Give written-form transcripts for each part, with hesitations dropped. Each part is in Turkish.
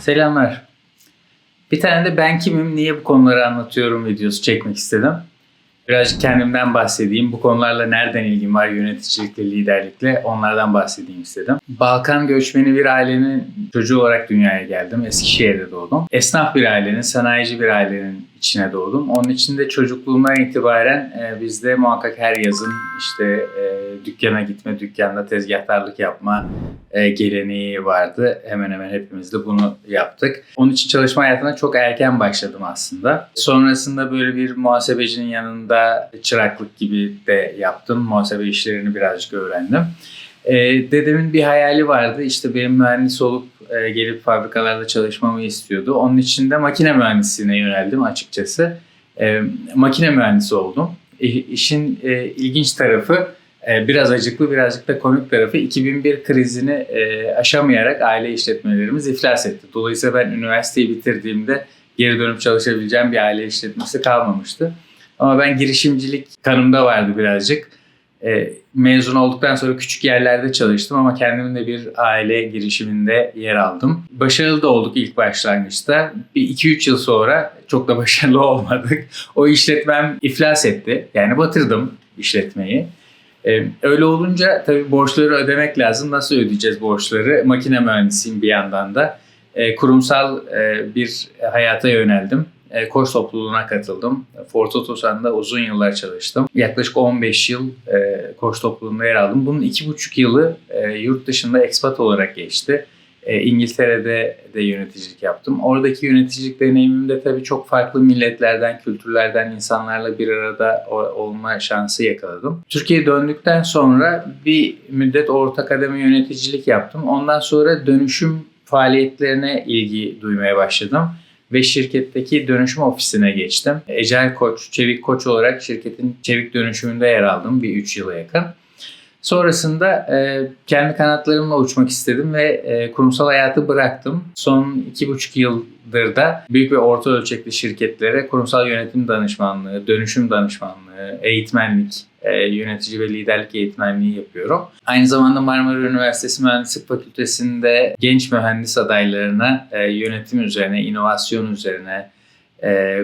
Selamlar. Bir tane de ben kimim, niye bu konuları anlatıyorum videosu çekmek istedim. Birazcık kendimden bahsedeyim. Bu konularla nereden ilgim var, yöneticilikle, liderlikle, onlardan bahsedeyim istedim. Balkan göçmeni bir ailenin çocuğu olarak dünyaya geldim. Eskişehir'de doğdum. Esnaf bir ailenin, sanayici bir ailenin içine doğdum. Onun için de çocukluğumdan itibaren bizde muhakkak her yazın dükkana gitme, dükkanda tezgahtarlık yapma geleneği vardı. Hemen hemen hepimiz de bunu yaptık. Onun için çalışma hayatına çok erken başladım aslında. Sonrasında böyle bir muhasebecinin yanında çıraklık gibi de yaptım. Muhasebe işlerini birazcık öğrendim. Dedemin bir hayali vardı. İşte benim mühendis olup gelip fabrikalarda çalışmamı istiyordu. Onun için de makine mühendisliğine yöneldim açıkçası. Makine mühendisi oldum. İşin ilginç tarafı, biraz acıklı, birazcık da komik tarafı, 2001 krizini aşamayarak aile işletmelerimiz iflas etti. Dolayısıyla ben üniversiteyi bitirdiğimde geri dönüp çalışabileceğim bir aile işletmesi kalmamıştı. Ama ben girişimcilik kanımda vardı birazcık. Mezun olduktan sonra küçük yerlerde çalıştım ama kendimin de bir aile girişiminde yer aldım. Başarılı da olduk ilk başlangıçta. Bir 2-3 yıl sonra çok da başarılı olmadık. O işletmem iflas etti. Yani batırdım işletmeyi. Öyle olunca tabii borçları ödemek lazım. Nasıl ödeyeceğiz borçları? Makine mühendisiyim bir yandan da. Kurumsal bir hayata yöneldim. Koç topluluğuna katıldım. Ford Otosan'da uzun yıllar çalıştım. Yaklaşık 15 yıl Koç topluluğunda yer aldım. Bunun 2,5 yılı yurt dışında expat olarak geçti. İngiltere'de de yöneticilik yaptım. Oradaki yöneticilik deneyimimde tabii çok farklı milletlerden, kültürlerden insanlarla bir arada olma şansı yakaladım. Türkiye'ye döndükten sonra bir müddet orta kademe yöneticilik yaptım. Ondan sonra dönüşüm faaliyetlerine ilgi duymaya başladım ve şirketteki dönüşüm ofisine geçtim. Agile Koç, Çevik Koç olarak şirketin çevik dönüşümünde yer aldım bir 3 yıla yakın. Sonrasında kendi kanatlarımla uçmak istedim ve kurumsal hayatı bıraktım. Son 2,5 yıldır da büyük ve orta ölçekli şirketlere kurumsal yönetim danışmanlığı, dönüşüm danışmanlığı, eğitmenlik, yönetici ve liderlik eğitmenliği yapıyorum. Aynı zamanda Marmara Üniversitesi Mühendislik Fakültesi'nde genç mühendis adaylarına yönetim üzerine, inovasyon üzerine,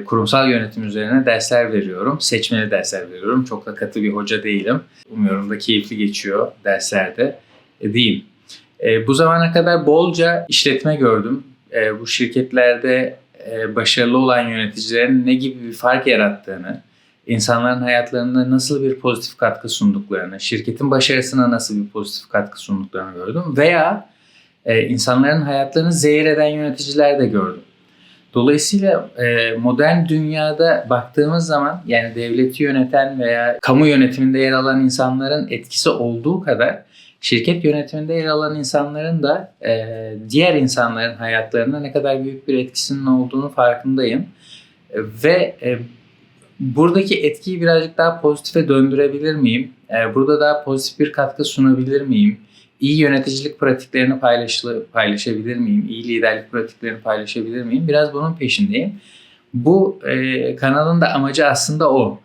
kurumsal yönetim üzerine dersler veriyorum. Seçmeli dersler veriyorum. Çok da katı bir hoca değilim. Umuyorum da keyifli geçiyor derslerde diyeyim. Bu zamana kadar bolca işletme gördüm. Bu şirketlerde başarılı olan yöneticilerin ne gibi bir fark yarattığını, insanların hayatlarında nasıl bir pozitif katkı sunduklarını, şirketin başarısına nasıl bir pozitif katkı sunduklarını gördüm. Veya insanların hayatlarını zehir eden yöneticiler de gördüm. Dolayısıyla modern dünyada baktığımız zaman, yani devleti yöneten veya kamu yönetiminde yer alan insanların etkisi olduğu kadar şirket yönetiminde yer alan insanların da diğer insanların hayatlarında ne kadar büyük bir etkisinin olduğunu farkındayım. Ve buradaki etkiyi birazcık daha pozitife döndürebilir miyim? Burada daha pozitif bir katkı sunabilir miyim? İyi yöneticilik pratiklerini paylaşabilir miyim? İyi liderlik pratiklerini paylaşabilir miyim? Biraz bunun peşindeyim. Bu kanalın da amacı aslında o.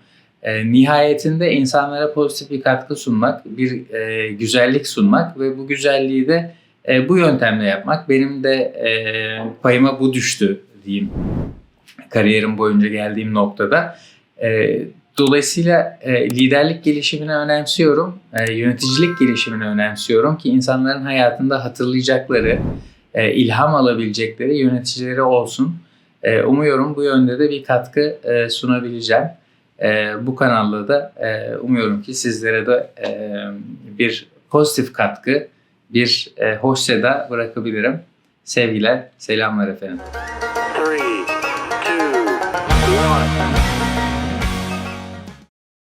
Nihayetinde insanlara pozitif bir katkı sunmak, bir güzellik sunmak ve bu güzelliği de bu yöntemle yapmak. Benim de payıma bu düştü diyeyim kariyerim boyunca geldiğim noktada. Dolayısıyla liderlik gelişimini önemsiyorum, yöneticilik gelişimini önemsiyorum ki insanların hayatında hatırlayacakları, ilham alabilecekleri yöneticileri olsun. Umuyorum bu yönde de bir katkı sunabileceğim. Bu kanalda da umuyorum ki sizlere de bir pozitif katkı, bir hoş seda bırakabilirim. Sevgiler, selamlar efendim. 3, 2, 1